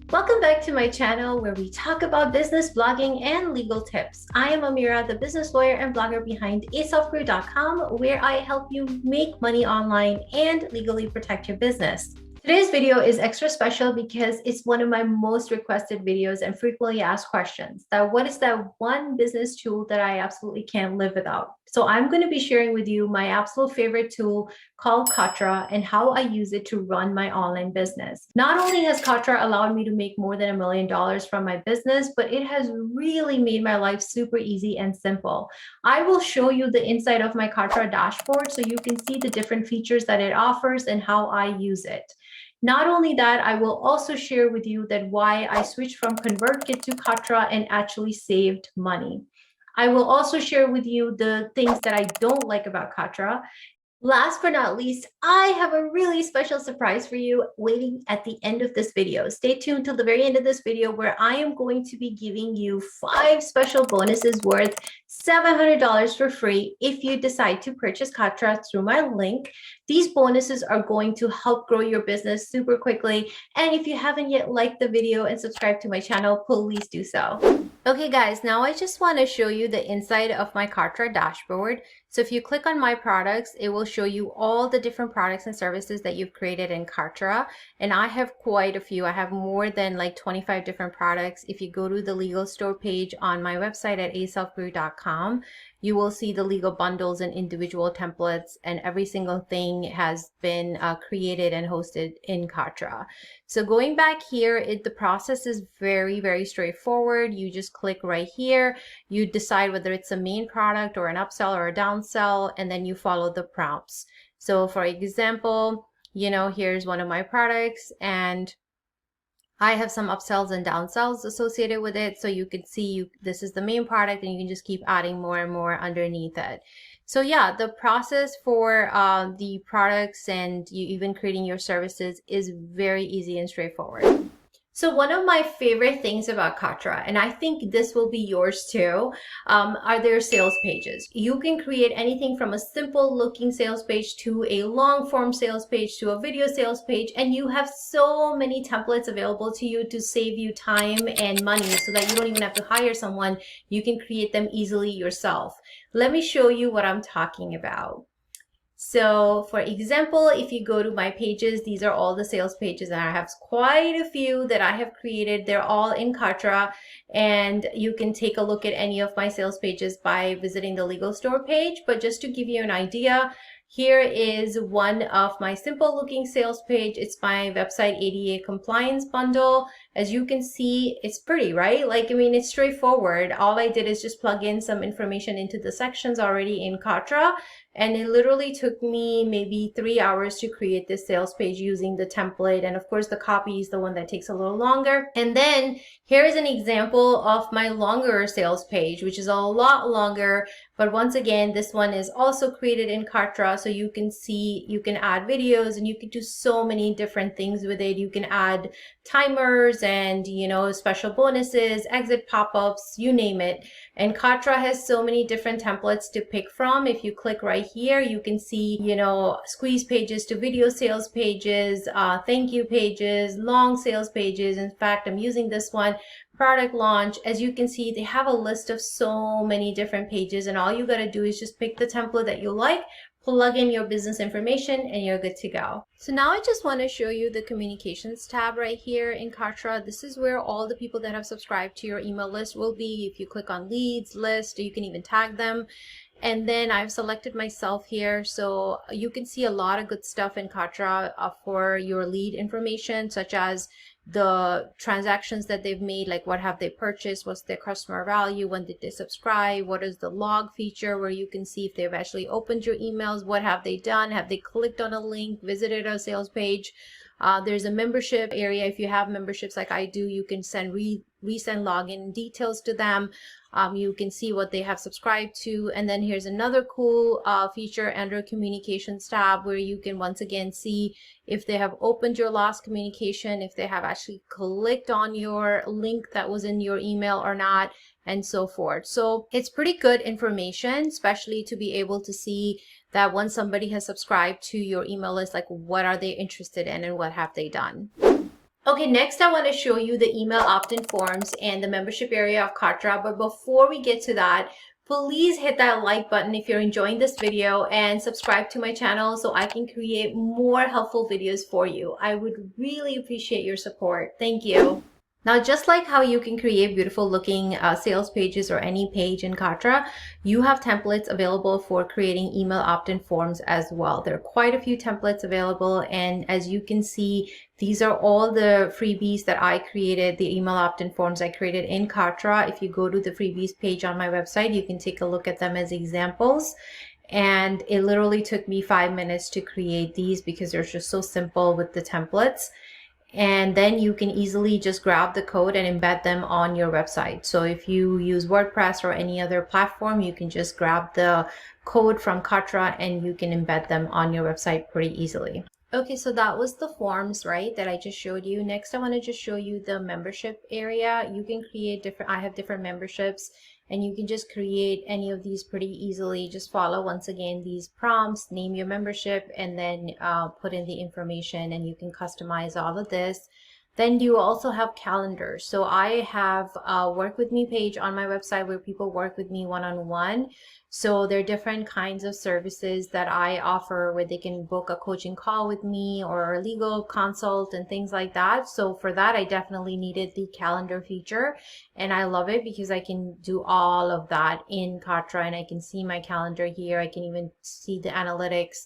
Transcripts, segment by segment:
Welcome back to my channel where we talk about business, blogging, and legal tips. I am Amira, the business lawyer and blogger behind aselfgrew.com, where I help you make money online and legally protect your business. Today's video is extra special because it's one of my most requested videos and frequently asked questions. What is that one business tool that I absolutely can't live without? So I'm going to be sharing with you my absolute favorite tool called Kartra and how I use it to run my online business. Not only has Kartra allowed me to make more than $1 million from my business, but it has really made my life super easy and simple. I will show you the inside of my Kartra dashboard so you can see the different features that it offers and how I use it. Not only that, I will also share with you that why I switched from ConvertKit to Kartra and actually saved money. I will also share with you the things that I don't like about Kartra. Last but not least, I have a really special surprise for you waiting at the end of this video. Stay tuned till the very end of this video where I am going to be giving you 5 special bonuses worth $700 for free if you decide to purchase Kartra through my link. These bonuses are going to help grow your business super quickly. And if you haven't yet liked the video and subscribed to my channel, please do so. Okay guys, now I just want to show you the inside of my Kartra dashboard. So if you click on my products, it will show you all the different products and services that you've created in Kartra. And I have quite a few. I have more than like 25 different products. If you go to the legal store page on my website at aselfgrew.com, you will see the legal bundles and individual templates, and every single thing has been created and hosted in Kartra. So going back here, the process is very, very straightforward. You just click right here. You decide whether it's a main product or an upsell or a downsell, and then you follow the prompts. So for example, here's one of my products, and I have some upsells and downsells associated with it. So you can see this is the main product, and you can just keep adding more and more underneath it. So yeah, the process for the products and you even creating your services is very easy and straightforward. So one of my favorite things about Kartra, and I think this will be yours too, are their sales pages. You can create anything from a simple looking sales page to a long form sales page to a video sales page, and you have so many templates available to you to save you time and money so that you don't even have to hire someone. You can create them easily yourself. Let me show you what I'm talking about. So for example, if you go to my pages, these are all the sales pages, and I have quite a few that I have created. They're all in Kartra, and you can take a look at any of my sales pages by visiting the legal store page. But just to give you an idea, here is one of my simple looking sales page. It's my website ADA compliance bundle. As you can see, it's pretty, right? It's straightforward. All I did is just plug in some information into the sections already in Kartra. And it literally took me maybe 3 hours to create this sales page using the template. And of course, the copy is the one that takes a little longer. And then here is an example of my longer sales page, which is a lot longer. But once again, this one is also created in Kartra. So you can see, you can add videos, and you can do so many different things with it. You can add timers and, special bonuses, exit pop-ups, you name it. And Kartra has so many different templates to pick from. If you click right here, you can see, squeeze pages to video sales pages, thank you pages, long sales pages. In fact, I'm using this one, product launch. As you can see, they have a list of so many different pages, and all you got to do is just pick the template that you like, plug in your business information, and you're good to go. So now I just want to show you the communications tab right here in Kartra. This is where all the people that have subscribed to your email list will be. If you click on leads, list, you can even tag them. And then I've selected myself here, so you can see a lot of good stuff in Kartra for your lead information, such as the transactions that they've made, like what have they purchased, what's their customer value, when did they subscribe, what is the log feature where you can see if they've actually opened your emails, what have they done, have they clicked on a link, visited a sales page. There's a membership area. If you have memberships like I do, you can send resend login details to them. You can see what they have subscribed to. And then here's another cool feature under communications tab where you can once again see if they have opened your last communication, if they have actually clicked on your link that was in your email or not, and so forth. So it's pretty good information, especially to be able to see that once somebody has subscribed to your email list, like what are they interested in and what have they done. Okay, next I want to show you the email opt-in forms and the membership area of Kartra. But before we get to that, please hit that like button if you're enjoying this video and subscribe to my channel so I can create more helpful videos for you. I would really appreciate your support. Thank you. Now, just like how you can create beautiful looking sales pages or any page in Kartra, you have templates available for creating email opt-in forms as well. There are quite a few templates available, and as you can see, these are all the freebies that I created, the email opt-in forms I created in Kartra. If you go to the freebies page on my website, you can take a look at them as examples. And it literally took me 5 minutes to create these because they're just so simple with the templates. And then you can easily just grab the code and embed them on your website. So if you use WordPress or any other platform, you can just grab the code from Kartra and you can embed them on your website pretty easily. Okay, so that was the forms, right, that I just showed you. Next, I want to just show you the membership area. You can create different, I have different memberships, and you can just create any of these pretty easily. Just follow, once again, these prompts, name your membership, and then put in the information, and you can customize all of this. Then you also have calendars. So I have a work with me page on my website where people work with me one-on-one. So there are different kinds of services that I offer where they can book a coaching call with me or a legal consult and things like that. So for that, I definitely needed the calendar feature, and I love it because I can do all of that in Kartra, and I can see my calendar here. I can even see the analytics.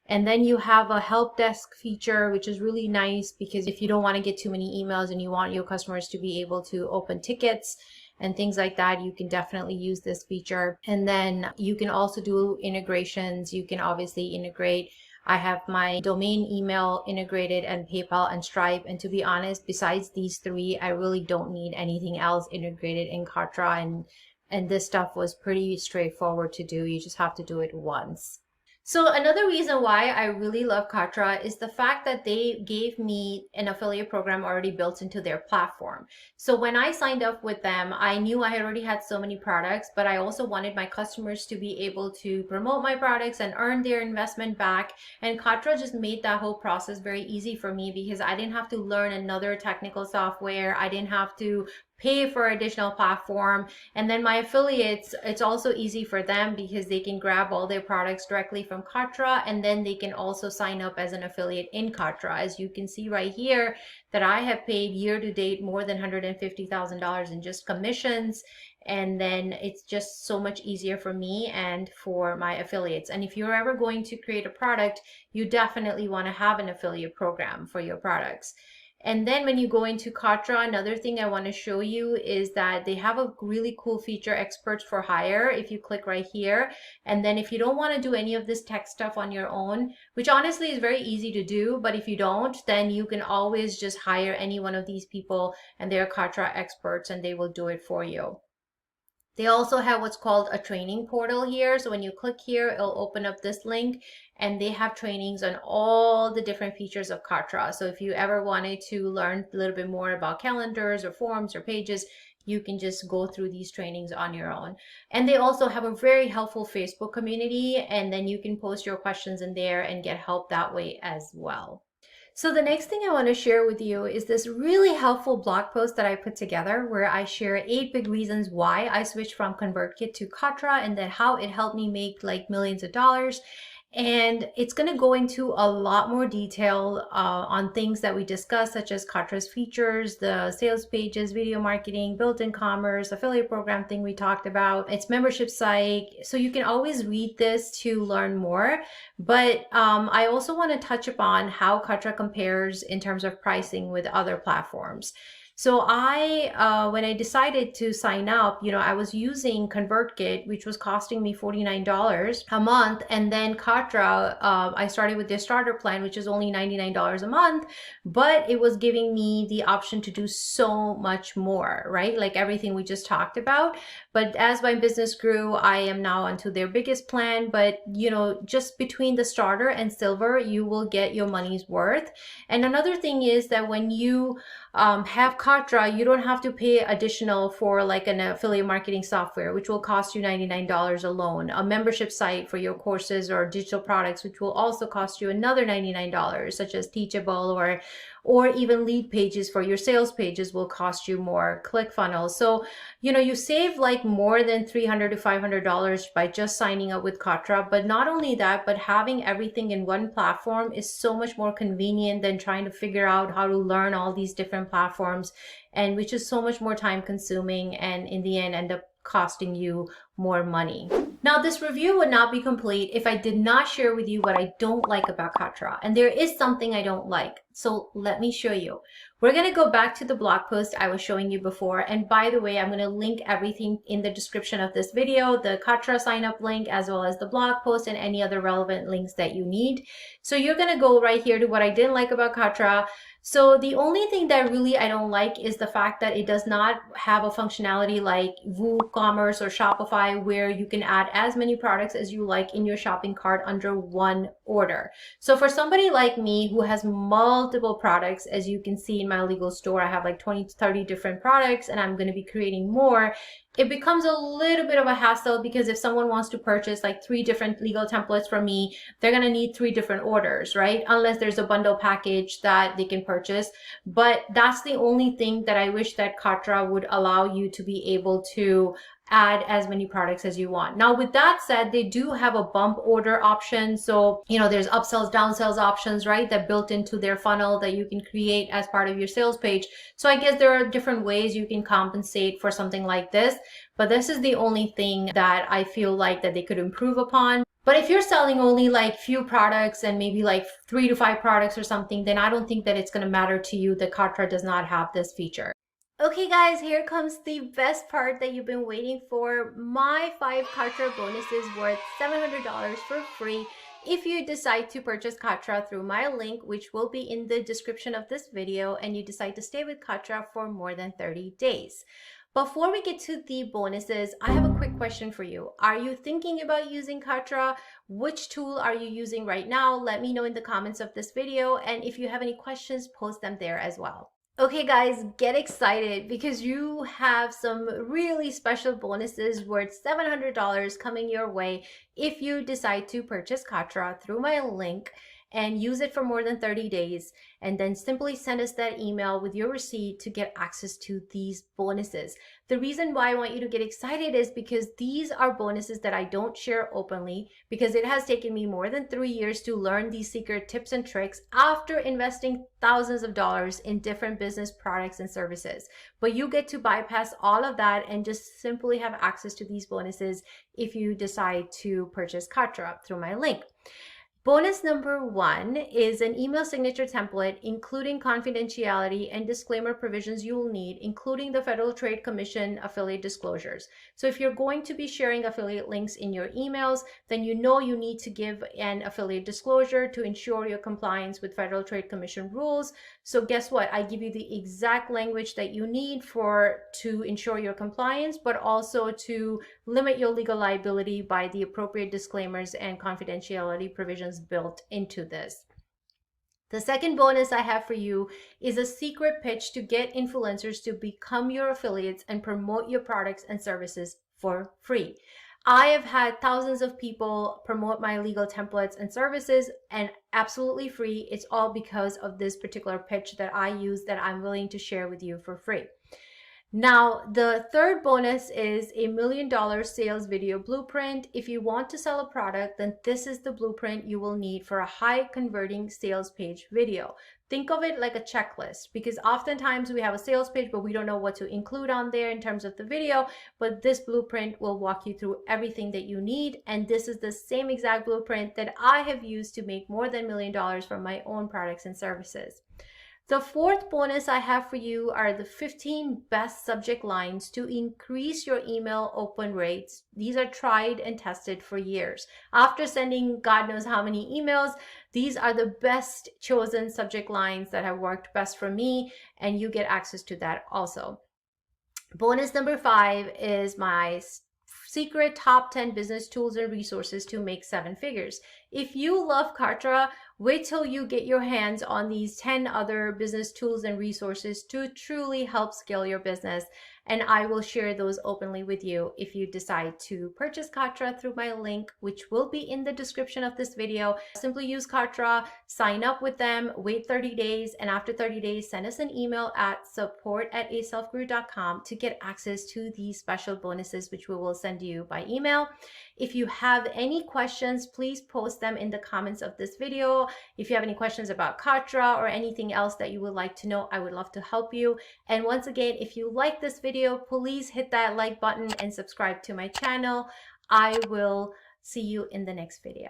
And then you have a help desk feature, which is really nice because if you don't want to get too many emails and you want your customers to be able to open tickets and things like that, you can definitely use this feature. And then you can also do integrations. You can obviously integrate. I have my domain email integrated and PayPal and Stripe. And to be honest, besides these three, I really don't need anything else integrated in Kartra. And this stuff was pretty straightforward to do. You just have to do it once. So another reason why I really love Kartra is the fact that they gave me an affiliate program already built into their platform. So when I signed up with them, I knew I already had so many products, but I also wanted my customers to be able to promote my products and earn their investment back. And Kartra just made that whole process very easy for me because I didn't have to learn another technical software. I didn't have to pay for additional platform. And then my affiliates, it's also easy for them because they can grab all their products directly from Kartra, and then they can also sign up as an affiliate in Kartra. As you can see right here, that I have paid year to date more than $150,000 in just commissions. And then it's just so much easier for me and for my affiliates. And if you're ever going to create a product, you definitely want to have an affiliate program for your products. And then when you go into Kartra, another thing I want to show you is that they have a really cool feature, experts for hire. If you click right here, and then if you don't want to do any of this tech stuff on your own, which honestly is very easy to do, but if you don't, then you can always just hire any one of these people and they're Kartra experts and they will do it for you. They also have what's called a training portal here. So when you click here, it'll open up this link, and they have trainings on all the different features of Kartra. So if you ever wanted to learn a little bit more about calendars or forms or pages, you can just go through these trainings on your own. And they also have a very helpful Facebook community, and then you can post your questions in there and get help that way as well. So the next thing I want to share with you is this really helpful blog post that I put together where I share 8 big reasons why I switched from ConvertKit to Kartra and then how it helped me make like millions of dollars. And it's going to go into a lot more detail on things that we discussed, such as Kartra's features, the sales pages, video marketing, built-in commerce, affiliate program thing we talked about, its membership site. So you can always read this to learn more. But I also want to touch upon how Kartra compares in terms of pricing with other platforms. So when I decided to sign up, I was using ConvertKit, which was costing me $49 a month. And then Kartra, I started with their starter plan, which is only $99 a month, but it was giving me the option to do so much more, right? Like everything we just talked about. But as my business grew, I am now onto their biggest plan. But, just between the starter and silver, you will get your money's worth. And another thing is that when you have Kartra, you don't have to pay additional for like an affiliate marketing software, which will cost you $99 alone, a membership site for your courses or digital products, which will also cost you another $99, such as Teachable or even lead pages for your sales pages will cost you more, ClickFunnels. So, you save like more than $300 to $500 by just signing up with Kartra. But not only that, but having everything in one platform is so much more convenient than trying to figure out how to learn all these different platforms, and which is so much more time consuming and in the end up costing you more money. Now, this review would not be complete if I did not share with you what I don't like about Kartra. And there is something I don't like. So let me show you. We're going to go back to the blog post I was showing you before. And by the way, I'm going to link everything in the description of this video, the Kartra sign up link, as well as the blog post and any other relevant links that you need. So you're going to go right here to what I didn't like about Kartra. So the only thing that really I don't like is the fact that it does not have a functionality like WooCommerce or Shopify, where you can add as many products as you like in your shopping cart under one order. So for somebody like me who has multiple products, as you can see in my legal store, I have like 20 to 30 different products, and I'm going to be creating more. It becomes a little bit of a hassle, because if someone wants to purchase like 3 different legal templates from me, they're going to need 3 different orders, right? Unless there's a bundle package that they can purchase. But that's the only thing that I wish that Kartra would allow you to be able to add as many products as you want. Now, with that said, they do have a bump order option. So, there's upsells, downsells options, right? That built into their funnel that you can create as part of your sales page. So I guess there are different ways you can compensate for something like this. But this is the only thing that I feel like that they could improve upon. But if you're selling only like few products and maybe like 3 to 5 products or something, then I don't think that it's going to matter to you that Kartra does not have this feature. Okay guys, here comes the best part that you've been waiting for. My 5 Kartra bonuses worth $700 for free if you decide to purchase Kartra through my link, which will be in the description of this video, and you decide to stay with Kartra for more than 30 days. Before we get to the bonuses, I have a quick question for you. Are you thinking about using Kartra? Which tool are you using right now? Let me know in the comments of this video, and if you have any questions, post them there as well. Okay guys, get excited, because you have some really special bonuses worth $700 coming your way if you decide to purchase Kartra through my link and use it for more than 30 days, and then simply send us that email with your receipt to get access to these bonuses. The reason why I want you to get excited is because these are bonuses that I don't share openly, because it has taken me more than 3 years to learn these secret tips and tricks after investing thousands of dollars in different business products and services. But you get to bypass all of that and just simply have access to these bonuses if you decide to purchase Kartra through my link. Bonus number 1 is an email signature template, including confidentiality and disclaimer provisions you will need, including the Federal Trade Commission affiliate disclosures. So if you're going to be sharing affiliate links in your emails, then you need to give an affiliate disclosure to ensure your compliance with Federal Trade Commission rules. So guess what? I give you the exact language that you need to ensure your compliance, but also to limit your legal liability by the appropriate disclaimers and confidentiality provisions built into this. The second bonus I have for you is a secret pitch to get influencers to become your affiliates and promote your products and services for free. I have had thousands of people promote my legal templates and services, and absolutely free. It's all because of this particular pitch that I use that I'm willing to share with you for free. Now, the third bonus is a $1 million sales video blueprint. If you want to sell a product, then this is the blueprint you will need for a high converting sales page video. Think of it like a checklist, because oftentimes we have a sales page, but we don't know what to include on there in terms of the video. But this blueprint will walk you through everything that you need. And this is the same exact blueprint that I have used to make more than $1 million from my own products and services. The fourth bonus I have for you are the 15 best subject lines to increase your email open rates. These are tried and tested for years. After sending God knows how many emails, these are the best chosen subject lines that have worked best for me, and you get access to that also. Bonus number 5 is my secret top 10 business tools and resources to make 7 figures. If you love Kartra, wait till you get your hands on these 10 other business tools and resources to truly help scale your business. and I will share those openly with you if you decide to purchase Kartra through my link, which will be in the description of this video. Simply use Kartra, sign up with them, wait 30 days, and after 30 days, send us an email at support@aselfgrew.com to get access to these special bonuses, which we will send you by email. If you have any questions, please post them in the comments of this video. If you have any questions about Kartra or anything else that you would like to know, I would love to help you. And once again, if you like this video, please hit that like button and subscribe to my channel. I will see you in the next video.